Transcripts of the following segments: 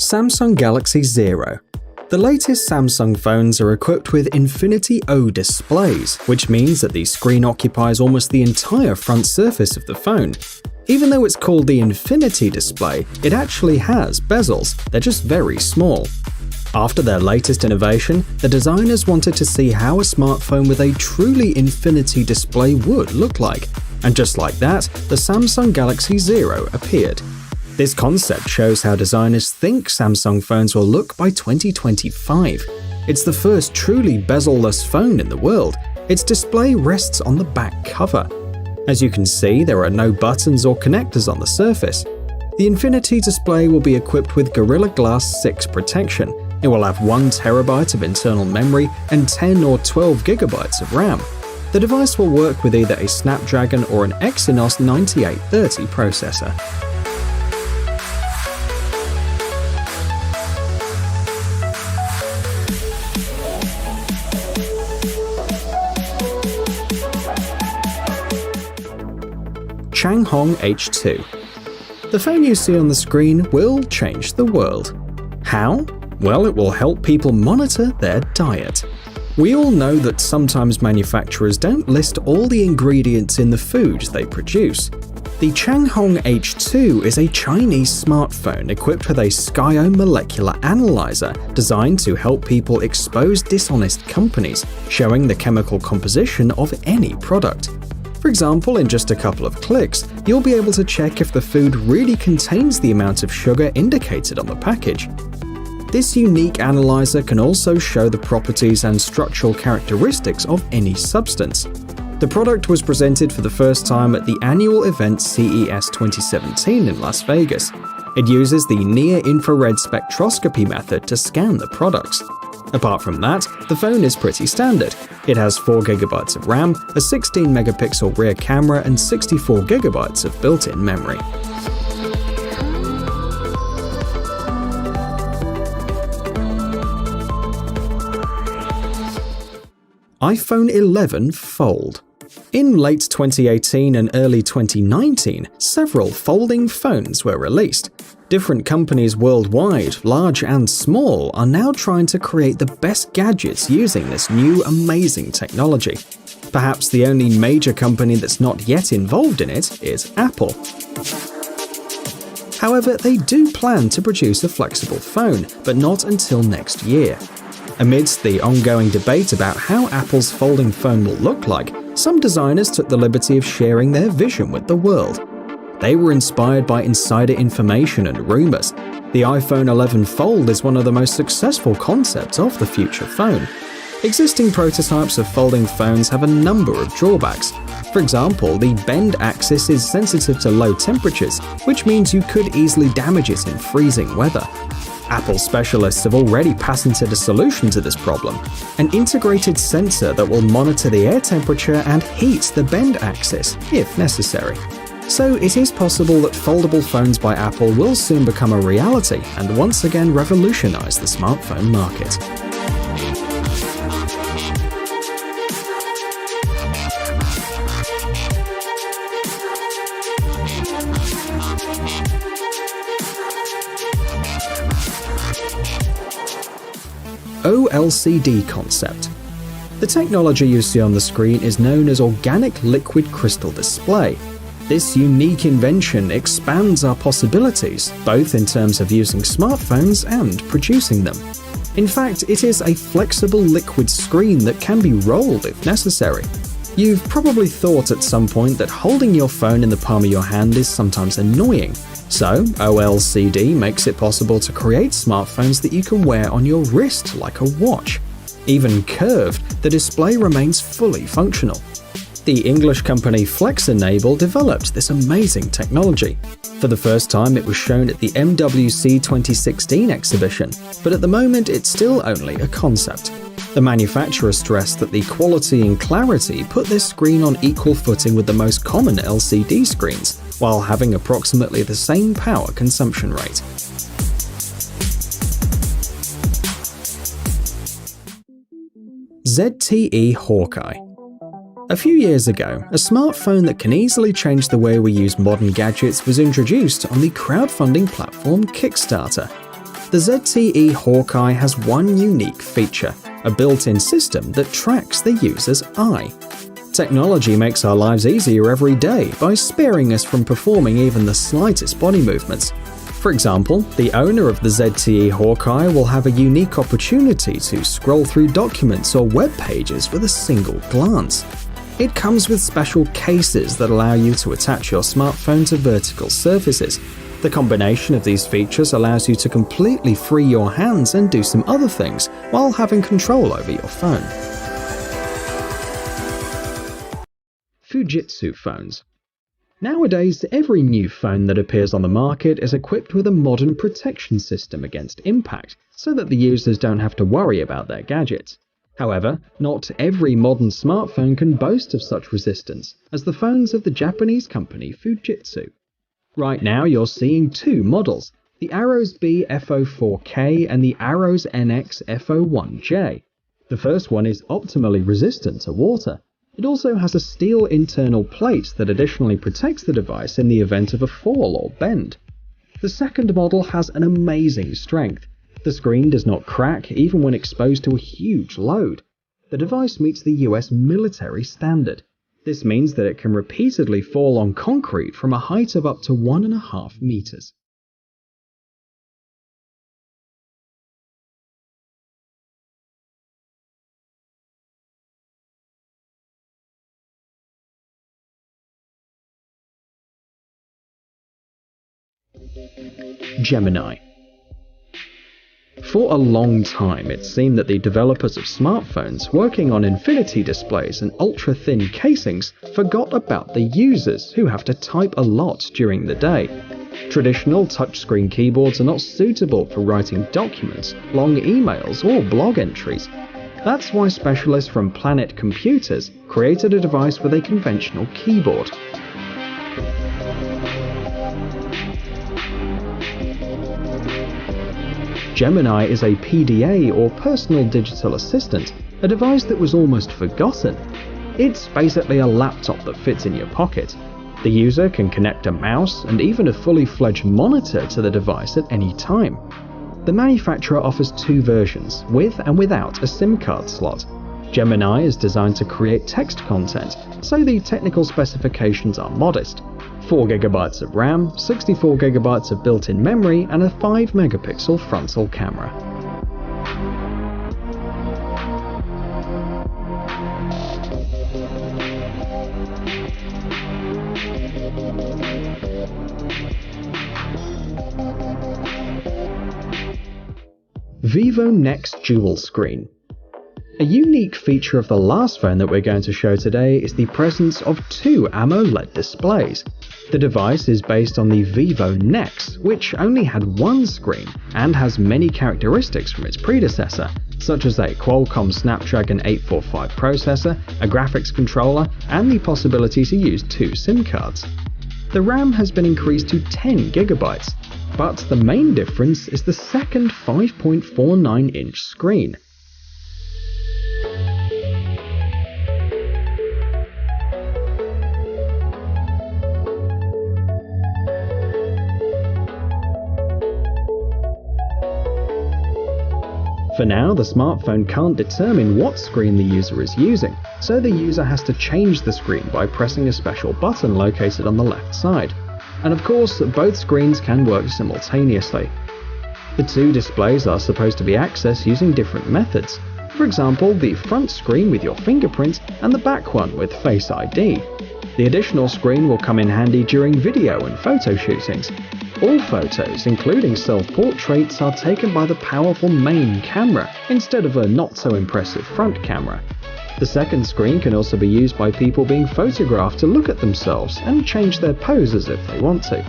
Samsung Galaxy Zero. The latest Samsung phones are equipped with Infinity O displays, which means that the screen occupies almost the entire front surface of the phone. Even though it's called the Infinity display, it actually has bezels, they're just very small. After their latest innovation, the designers wanted to see how a smartphone with a truly infinity display would look like, and just like that, the Samsung Galaxy Zero appeared. This concept shows how designers think Samsung phones will look by 2025. It's the first truly bezel-less phone in the world. Its display rests on the back cover. As you can see, there are no buttons or connectors on the surface. The Infinity display will be equipped with Gorilla Glass 6 protection. It will have 1 TB of internal memory and 10 or 12 GB of RAM. The device will work with either a Snapdragon or an Exynos 9830 processor. Changhong H2. The phone you see on the screen will change the world. How? Well, it will help people monitor their diet. We all know that sometimes manufacturers don't list all the ingredients in the food they produce. The Changhong H2 is a Chinese smartphone equipped with a Skyo molecular analyzer designed to help people expose dishonest companies, showing the chemical composition of any product. For example, in just a couple of clicks, you'll be able to check if the food really contains the amount of sugar indicated on the package. This unique analyzer can also show the properties and structural characteristics of any substance. The product was presented for the first time at the annual event CES 2017 in Las Vegas. It uses the near-infrared spectroscopy method to scan the products. Apart from that, the phone is pretty standard. It has 4 GB of RAM, a 16-megapixel rear camera, and 64 GB of built-in memory. iPhone 11 Fold. In late 2018 and early 2019, several folding phones were released. Different companies worldwide, large and small, are now trying to create the best gadgets using this new amazing technology. Perhaps the only major company that's not yet involved in it is Apple. However, they do plan to produce a flexible phone, but not until next year. Amidst the ongoing debate about how Apple's folding phone will look like, some designers took the liberty of sharing their vision with the world. They were inspired by insider information and rumors. The iPhone 11 Fold is one of the most successful concepts of the future phone. Existing prototypes of folding phones have a number of drawbacks. For example, the bend axis is sensitive to low temperatures, which means you could easily damage it in freezing weather. Apple specialists have already patented a solution to this problem, an integrated sensor that will monitor the air temperature and heat the bend axis, if necessary. So it is possible that foldable phones by Apple will soon become a reality and once again revolutionize the smartphone market. OLCD concept. The technology you see on the screen is known as Organic Liquid Crystal Display. This unique invention expands our possibilities, both in terms of using smartphones and producing them. In fact, it is a flexible liquid screen that can be rolled if necessary. You've probably thought at some point that holding your phone in the palm of your hand is sometimes annoying. So, OLCD makes it possible to create smartphones that you can wear on your wrist like a watch. Even curved, the display remains fully functional. The English company FlexEnable developed this amazing technology. For the first time, it was shown at the MWC 2016 exhibition, but at the moment it's still only a concept. The manufacturer stressed that the quality and clarity put this screen on equal footing with the most common LCD screens, while having approximately the same power consumption rate. ZTE Hawkeye. A few years ago, a smartphone that can easily change the way we use modern gadgets was introduced on the crowdfunding platform Kickstarter. The ZTE Hawkeye has one unique feature, a built-in system that tracks the user's eye. Technology makes our lives easier every day by sparing us from performing even the slightest body movements. For example, the owner of the ZTE Hawkeye will have a unique opportunity to scroll through documents or web pages with a single glance. It comes with special cases that allow you to attach your smartphone to vertical surfaces. The combination of these features allows you to completely free your hands and do some other things while having control over your phone. Fujitsu phones. Nowadays, every new phone that appears on the market is equipped with a modern protection system against impact, so that the users don't have to worry about their gadgets. However, not every modern smartphone can boast of such resistance, as the phones of the Japanese company Fujitsu. Right now you're seeing two models, the Aros B FO4K and the Aros NX FO1J. The first one is optimally resistant to water. It also has a steel internal plate that additionally protects the device in the event of a fall or bend. The second model has an amazing strength. The screen does not crack even when exposed to a huge load. The device meets the US military standard. This means that it can repeatedly fall on concrete from a height of up to 1.5 meters. Gemini. For a long time, it seemed that the developers of smartphones working on infinity displays and ultra-thin casings forgot about the users who have to type a lot during the day. Traditional touchscreen keyboards are not suitable for writing documents, long emails, or blog entries. That's why specialists from Planet Computers created a device with a conventional keyboard. Gemini is a PDA or personal digital assistant, a device that was almost forgotten. It's basically a laptop that fits in your pocket. The user can connect a mouse and even a fully fledged monitor to the device at any time. The manufacturer offers two versions, with and without a SIM card slot. Gemini is designed to create text content, so the technical specifications are modest. 4GB of RAM, 64GB of built-in memory, and a 5-megapixel frontal camera. Vivo Nex Dual Screen. A unique feature of the last phone that we're going to show today is the presence of two AMOLED displays. The device is based on the Vivo Nex, which only had one screen and has many characteristics from its predecessor, such as a Qualcomm Snapdragon 845 processor, a graphics controller, and the possibility to use two SIM cards. The RAM has been increased to 10GB, but the main difference is the second 5.49-inch screen. For now, the smartphone can't determine what screen the user is using, so the user has to change the screen by pressing a special button located on the left side. And of course, both screens can work simultaneously. The two displays are supposed to be accessed using different methods. For example, the front screen with your fingerprint and the back one with Face ID. The additional screen will come in handy during video and photo shootings. All photos, including self-portraits, are taken by the powerful main camera instead of a not-so-impressive front camera. The second screen can also be used by people being photographed to look at themselves and change their poses if they want to.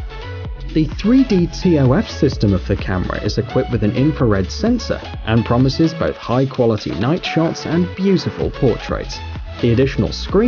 The 3D TOF system of the camera is equipped with an infrared sensor and promises both high-quality night shots and beautiful portraits. The additional screen